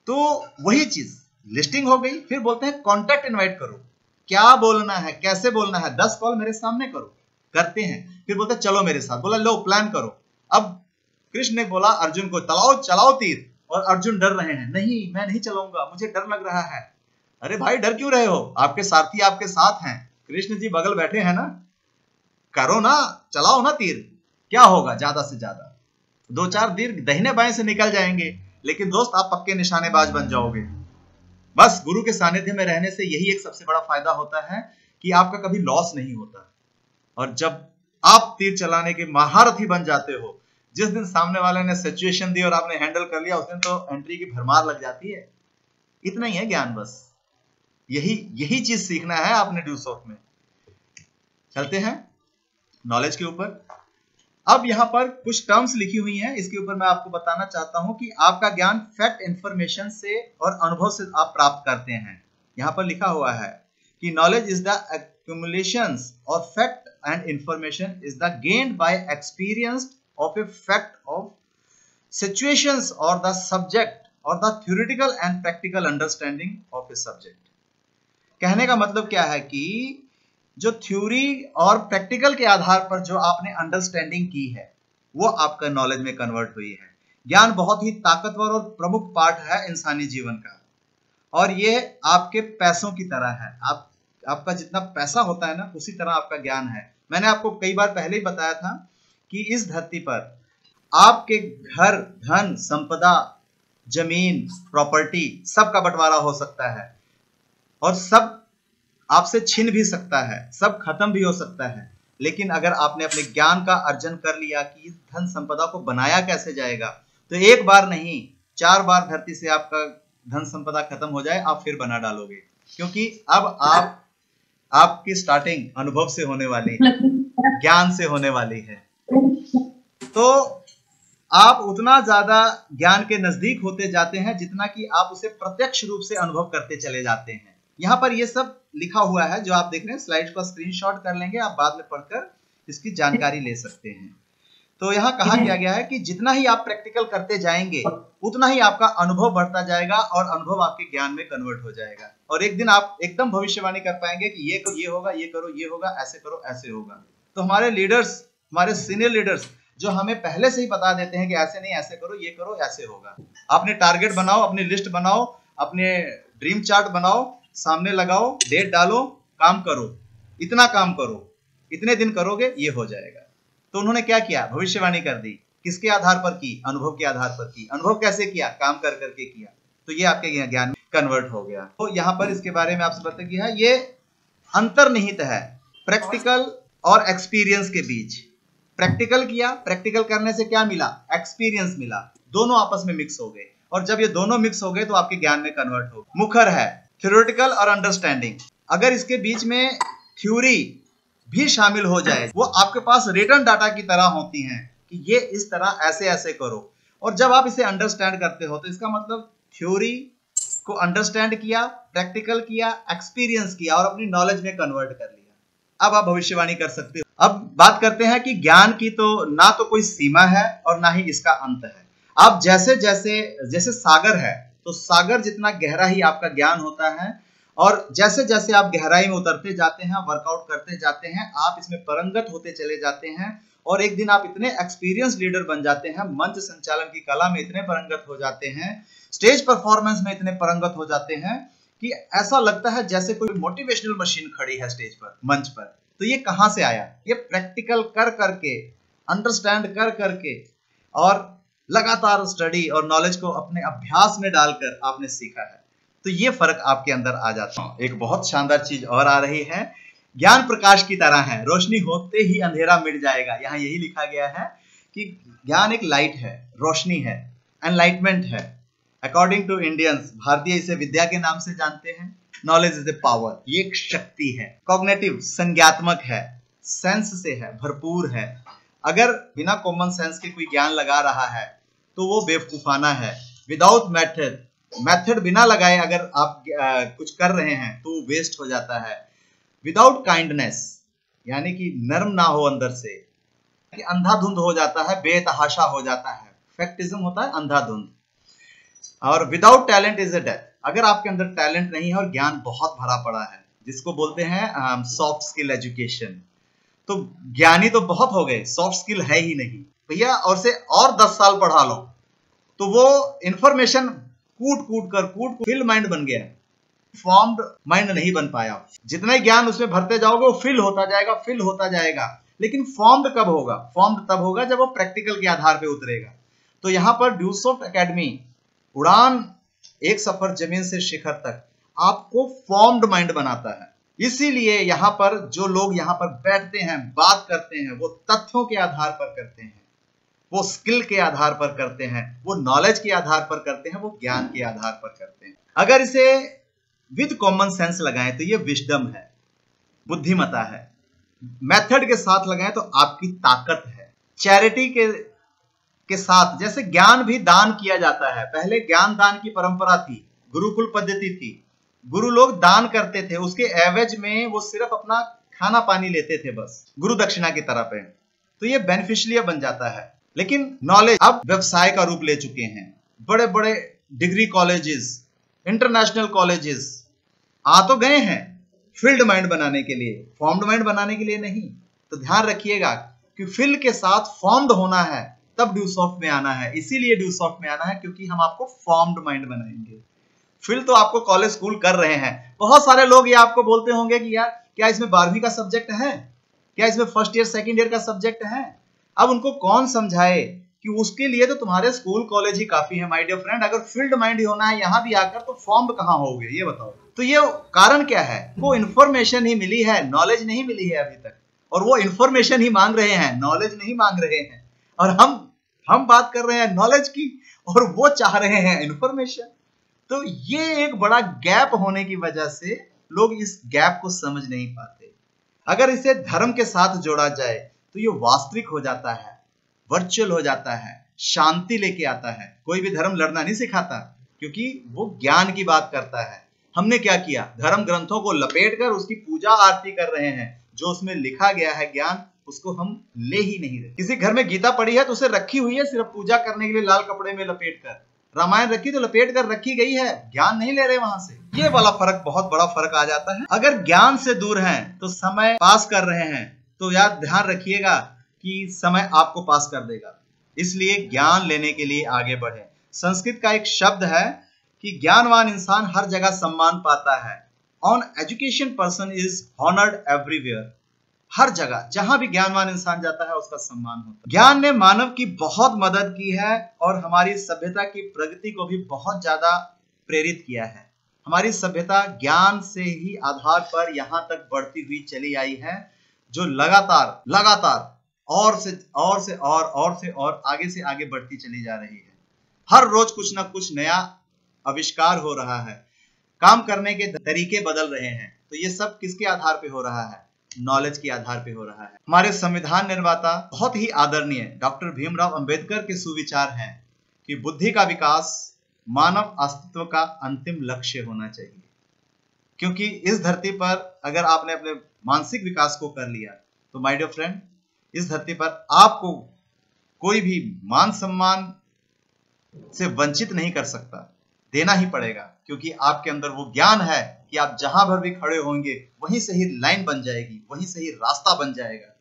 तो वही चीज, लिस्टिंग हो गई, फिर बोलते हैं कॉन्टेक्ट इनवाइट करो। क्या बोलना है, कैसे बोलना है, 10 कॉल मेरे सामने करो, करते हैं। फिर बोलते हैं चलो मेरे साथ, बोला लो प्लान करो। अब कृष्ण ने बोला अर्जुन को चलाओ तीर, और अर्जुन डर रहे हैं, नहीं मैं नहीं चलाऊंगा, मुझे डर लग रहा है। अरे भाई डर क्यों रहे हो, आपके सारथी आपके साथ हैं, कृष्ण जी बगल बैठे हैं ना, करो ना, चलाओ ना तीर, क्या होगा ज्यादा से ज्यादा। दो चार तीर दाहिने बाएं से निकल जाएंगे, लेकिन दोस्त आप पक्के निशानेबाज बन जाओगे। बस गुरु के सानिध्य में रहने से यही एक सबसे बड़ा फायदा होता है कि आपका कभी लॉस नहीं होता। और जब आप तीर चलाने के महारथी बन जाते हो, जिस दिन सामने वाले ने सिचुएशन दी और आपने हैंडल कर लिया, उस दिन तो एंट्री की भरमार लग जाती है। इतना ही है ज्ञान, बस यही चीज सीखना है आपने ड्यूसॉफ्ट में। चलते हैं नॉलेज के ऊपर। अब यहाँ पर कुछ टर्म्स लिखी हुई हैं, इसके ऊपर मैं आपको बताना चाहता हूं कि आपका ज्ञान फैक्ट इंफॉर्मेशन से और अनुभव से आप प्राप्त करते हैं। यहाँ पर लिखा हुआ है कि knowledge is the accumulations or fact and information is the gained by experience of a fact of situations or the subject or the theoretical and practical understanding of a subject। कहने का मतलब क्या है कि जो थ्योरी और practical के आधार पर जो आपने अंडरस्टैंडिंग की है वो आपका नॉलेज में कन्वर्ट हुई है। ज्ञान बहुत ही ताकतवर और प्रमुख पार्ट है इंसानी जीवन का, और ये आपके पैसों की तरह है। आपका जितना पैसा होता है ना, उसी तरह आपका ज्ञान है। मैंने आपको कई बार पहले ही बताया था कि इस धरती पर आपके घर, धन, संपदा, जमीन, प्रॉपर्टी सब का बंटवारा हो सकता है और सब आपसे छीन भी सकता है, सब खत्म भी हो सकता है। लेकिन अगर आपने अपने ज्ञान का अर्जन कर लिया कि इस धन संपदा को बनाया कैसे जाएगा, तो एक बार नहीं 4 बार धरती से आपका धन संपदा खत्म हो जाए, आप फिर बना डालोगे, क्योंकि अब आपकी स्टार्टिंग अनुभव से होने वाली है, ज्ञान से होने वाली है। तो आप उतना ज्यादा ज्ञान के नजदीक होते जाते हैं जितना कि आप उसे प्रत्यक्ष रूप से अनुभव करते चले जाते हैं। यहाँ पर ये सब लिखा हुआ है जो आप देख रहे हैं, स्लाइड का स्क्रीनशॉट कर लेंगे, आप बाद में पढ़कर इसकी जानकारी ले सकते हैं। तो यहाँ कहा गया है कि जितना ही आप प्रैक्टिकल करते जाएंगे उतना ही आपका अनुभव बढ़ता जाएगा और अनुभव आपके ज्ञान में कन्वर्ट हो जाएगा, और एक दिन आप एकदम भविष्यवाणी कर पाएंगे कि ये होगा, ये करो, ये होगा, ऐसे करो, ऐसे होगा। तो हमारे लीडर्स, हमारे सीनियर लीडर्स जो हमें पहले से ही बता देते हैं कि ऐसे नहीं, ऐसे करो, ये करो, ऐसे होगा। आपने टारगेट बनाओ, अपनी लिस्ट बनाओ, अपने ड्रीम चार्ट बनाओ, सामने लगाओ, डेट डालो, काम करो, इतना काम करो, इतने दिन करोगे, ये हो जाएगा। तो उन्होंने क्या किया? भविष्यवाणी कर दी। किसके आधार पर की? अनुभव के आधार पर की। अनुभव कैसे किया? काम कर करके किया। तो ये आपके ज्ञान में कन्वर्ट हो गया। तो यहाँ पर इसके बारे में आपसे बता किया, ये अंतर्निहित है प्रैक्टिकल और एक्सपीरियंस के बीच। प्रैक्टिकल किया, प्रैक्टिकल करने से क्या मिला? एक्सपीरियंस मिला। दोनों आपस में मिक्स हो गए, और जब ये दोनों मिक्स हो गए तो आपके ज्ञान में कन्वर्ट हो। मुखर है थ्योरेटिकल और अंडरस्टैंडिंग। अगर इसके बीच में थ्योरी भी शामिल हो जाए, वो आपके पास रिटर्न डाटा की तरह होती हैं कि ये इस तरह ऐसे ऐसे करो। और जब आप इसे अंडरस्टैंड करते हो तो इसका मतलब थ्योरी को अंडरस्टैंड किया, प्रैक्टिकल किया, एक्सपीरियंस किया और अपनी नॉलेज में कन्वर्ट कर लिया। अब आप भविष्यवाणी कर सकते हो। अब बात करते हैं कि ज्ञान की तो ना तो कोई सीमा है और ना ही इसका अंत है। आप जैसे सागर है, तो सागर जितना गहरा ही आपका ज्ञान होता है, और जैसे जैसे आप गहराई में उतरते जाते हैं, वर्कआउट करते जाते हैं, आप इसमें परंगत होते चले जाते हैं, और एक दिन आप इतने एक्सपीरियंस लीडर बन जाते हैं, मंच संचालन की कला में इतने परंगत हो जाते हैं, स्टेज परफॉर्मेंस में इतने परंगत हो जाते हैं कि ऐसा लगता है जैसे कोई मोटिवेशनल मशीन खड़ी है स्टेज पर, मंच पर। तो ये कहां से आया? ये प्रैक्टिकल कर करके, अंडरस्टैंड कर करके और लगातार स्टडी और नॉलेज को अपने अभ्यास में डालकर आपने सीखा है। तो ये फर्क आपके अंदर आ जाता है। एक बहुत शानदार चीज और आ रही है, ज्ञान प्रकाश की तरह है, रोशनी होते ही अंधेरा मिट जाएगा। यहाँ यही लिखा गया है कि ज्ञान एक लाइट है, रोशनी है, एनलाइटमेंट है। अकॉर्डिंग टू इंडियंस, भारतीय इसे विद्या के नाम से जानते हैं। नॉलेज इज ए पावर, ये एक शक्ति है। कॉग्निटिव, संज्ञात्मक है, सेंस से है, भरपूर है। अगर बिना कॉमन सेंस के कोई ज्ञान लगा रहा है तो वो बेवकूफाना है। विदाउट मेथड बिना लगाए अगर आप कुछ कर रहे हैं तो वो वेस्ट हो जाता है। विदाउट काइंडनेस, यानी कि नर्म ना हो अंदर से, कि अंधाधुंध हो जाता है, बेतहाशा हो जाता है। फैक्टिज्म होता है अंधाधुंध। और without talent is a death. अगर आपके अंदर टैलेंट नहीं है और ज्ञान बहुत भरा पड़ा है, जिसको बोलते हैं सॉफ्ट स्किल एजुकेशन, तो ज्ञानी तो बहुत हो गए, सॉफ्ट स्किल है ही नहीं भैया। और से और 10 साल पढ़ा लो तो वो इंफॉर्मेशन कूट फिल माइंड बन गया, फॉर्म्ड माइंड नहीं बन पाया। जितना ही ज्ञान उसमें भरते जाओगे वो फिल होता जाएगा। लेकिन फॉर्म्ड कब होगा? फॉर्म्ड तब होगा जब वो प्रैक्टिकल के आधार पे उतरेगा। तो यहाँ पर ड्यूसॉफ्ट एकेडमी उड़ान एक सफर जमीन से शिखर तक आपको फॉर्म्ड माइंड बनाता है। इसीलिए यहाँ पर जो लोग यहाँ पर बैठते हैं, बात करते हैं, वो तथ्यों के आधार पर करते हैं, वो स्किल के आधार पर करते हैं, वो नॉलेज के आधार पर करते हैं, वो ज्ञान के आधार पर करते हैं। अगर इसे विद कॉमन सेंस लगाएं तो ये विजडम है, बुद्धिमता है। मेथड के साथ लगाएं तो आपकी ताकत है। चैरिटी के साथ, जैसे ज्ञान भी दान किया जाता है। पहले ज्ञान दान की परंपरा थी, गुरुकुल पद्धति थी, गुरु लोग दान करते थे, उसके एवज में वो सिर्फ अपना खाना पानी लेते थे, बस गुरु दक्षिणा की तरह पे। तो ये बेनिफिशियल बन जाता है। लेकिन नॉलेज अब व्यवसाय का रूप ले चुके हैं। बड़े बड़े डिग्री कॉलेजेस, इंटरनेशनल कॉलेजेस आ तो गए हैं फील्ड माइंड बनाने के लिए, फॉर्म्ड माइंड बनाने के लिए नहीं। तो ध्यान रखिएगा कि फील्ड के साथ फॉर्म्ड होना है, तब ड्यूसॉफ्ट में आना है। इसीलिए ड्यूसॉफ्ट में आना है, क्योंकि हम आपको फॉर्म्ड माइंड बनाएंगे। फील्ड तो आपको कॉलेज स्कूल कर रहे हैं। बहुत सारे लोग ये आपको बोलते होंगे कि यार क्या इसमें 12वीं का सब्जेक्ट है, क्या इसमें फर्स्ट ईयर सेकंड ईयर का सब्जेक्ट है। अब उनको कौन समझाए कि उसके लिए तो तुम्हारे स्कूल कॉलेज ही काफी है माय डियर फ्रेंड। अगर फील्ड माइंड ही होना है यहाँ भी आकर, तो फॉर्म्ड कहाँ होगे ये बताओ। तो ये कारण क्या है? वो इंफॉर्मेशन ही मिली है, नॉलेज नहीं मिली है अभी तक। और वो इंफॉर्मेशन ही मांग रहे हैं, नॉलेज नहीं मांग रहे हैं। और हम बात कर रहे हैं नॉलेज की, और वो चाह रहे हैं इंफॉर्मेशन। तो ये एक बड़ा गैप होने की वजह से लोग इस गैप को समझ नहीं पाते। अगर इसे धर्म के साथ जोड़ा जाए तो ये वास्तविक हो जाता है, वर्चुअल हो जाता है, शांति लेके आता है। कोई भी धर्म लड़ना नहीं सिखाता, क्योंकि वो ज्ञान की बात करता है। हमने क्या किया? धर्म ग्रंथों को लपेटकर उसकी पूजा आरती कर रहे हैं। जो उसमें लिखा गया है ज्ञान, उसको हम ले ही नहीं रहे। किसी घर में गीता पड़ी है तो उसे रखी हुई है सिर्फ पूजा करने के लिए, लाल कपड़े में लपेटकर। रामायण रखी तो लपेट कर रखी गई है, ज्ञान नहीं ले रहे वहां से। ये वाला फर्क, बहुत बड़ा फर्क आ जाता है। अगर ज्ञान से दूर हैं तो समय पास कर रहे हैं, तो यार ध्यान रखिएगा कि समय आपको पास कर देगा। इसलिए ज्ञान लेने के लिए आगे बढ़े। संस्कृत का एक शब्द है कि ज्ञानवान इंसान हर जगह सम्मान पाता है। On education person is honoured everywhere. हर जगह जहां भी ज्ञानवान इंसान जाता है उसका सम्मान होता है। ज्ञान ने मानव की बहुत मदद की है और हमारी सभ्यता की प्रगति को भी बहुत ज्यादा प्रेरित किया है। हमारी सभ्यता ज्ञान से ही आधार पर यहां तक बढ़ती हुई चली आई है, जो लगातार और आगे से आगे बढ़ती चली जा रही है। हर रोज कुछ ना कुछ नया आविष्कार हो रहा है, काम करने के तरीके बदल रहे हैं। तो ये सब किसके आधार पे हो रहा है? नॉलेज के आधार पे हो रहा है। हमारे संविधान निर्माता बहुत ही आदरणीय डॉक्टर भीमराव अंबेडकर के सुविचार हैं कि बुद्धि का विकास मानव अस्तित्व का अंतिम लक्ष्य होना चाहिए। क्योंकि इस धरती पर अगर आपने अपने मानसिक विकास को कर लिया तो माय डियर फ्रेंड, इस धरती पर आपको कोई भी मान सम्मान से वंचित नहीं कर सकता, देना ही पड़ेगा। क्योंकि आपके अंदर वो ज्ञान है कि आप जहां भर भी खड़े होंगे वहीं से ही लाइन बन जाएगी, वहीं से ही रास्ता बन जाएगा।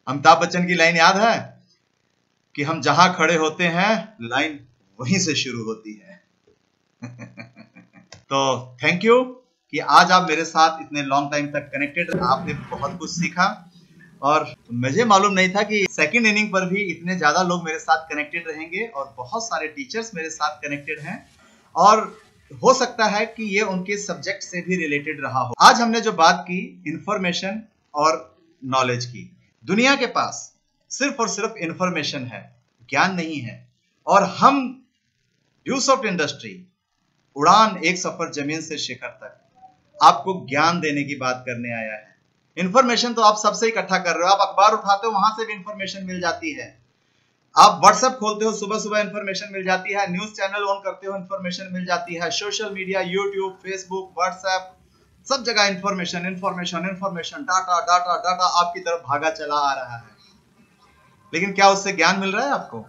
अमिताभ बच्चन की लाइन याद है कि हम जहां खड़े होते हैं लाइन वहीं से शुरू होती है। तो थैंक यू कि आज आप मेरे साथ इतने लॉन्ग टाइम तक कनेक्टेड, आपने बहुत कुछ सीखा। और मुझे मालूम नहीं था कि सेकंड इनिंग पर भी इतने ज्यादा लोग मेरे साथ कनेक्टेड रहेंगे और बहुत सारे टीचर्स मेरे साथ कनेक्टेड हैं, और हो सकता है कि ये उनके सब्जेक्ट से भी रिलेटेड रहा हो। आज हमने जो बात की इंफॉर्मेशन और नॉलेज की, दुनिया के पास सिर्फ और सिर्फ इंफॉर्मेशन है, ज्ञान नहीं है। और हम ड्यूसॉफ्ट इंडस्ट्री उड़ान एक सफर जमीन से शिखर तक आपको ज्ञान देने की बात करने आया है। इंफॉर्मेशन तो आप सबसे इकट्ठा कर रहे हो। आप अखबार उठाते हो, वहां से भी इंफॉर्मेशन मिल जाती है। आप व्हाट्सएप खोलते हो, सुबह सुबह इंफॉर्मेशन मिल जाती है। न्यूज चैनल ऑन करते हो, इंफॉर्मेशन मिल जाती है। Social media, YouTube, Facebook, WhatsApp, सब जगह information information information, data data data आपकी तरफ भागा चला आ रहा है। लेकिन क्या उससे ज्ञान मिल रहा है आपको?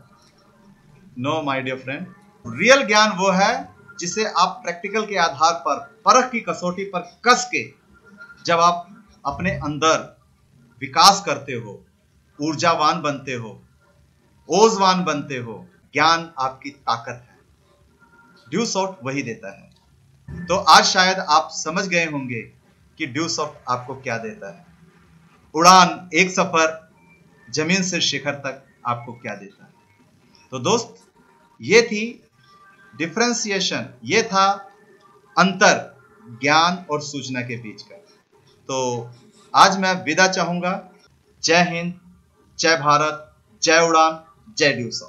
No my dear friend, real ज्ञान वो है जिसे आप प्रैक्टिकल के आधार पर, परख की कसौटी पर कस के जब आप अपने अंदर विकास करते हो, ऊर्जावान बनते हो, ओजवान बनते हो। ज्ञान आपकी ताकत है, ड्यूसॉफ्ट वही देता है। तो आज शायद आप समझ गए होंगे कि ड्यूसॉफ्ट आपको क्या देता है। उड़ान एक सफर जमीन से शिखर तक आपको क्या देता है। तो दोस्त, ये थी डिफरेंशिएशन, ये था अंतर ज्ञान और सूचना के बीच का। तो आज मैं विदा चाहूंगा। जय हिंद, जय भारत, जय उड़ान, जय ड्यूसॉ।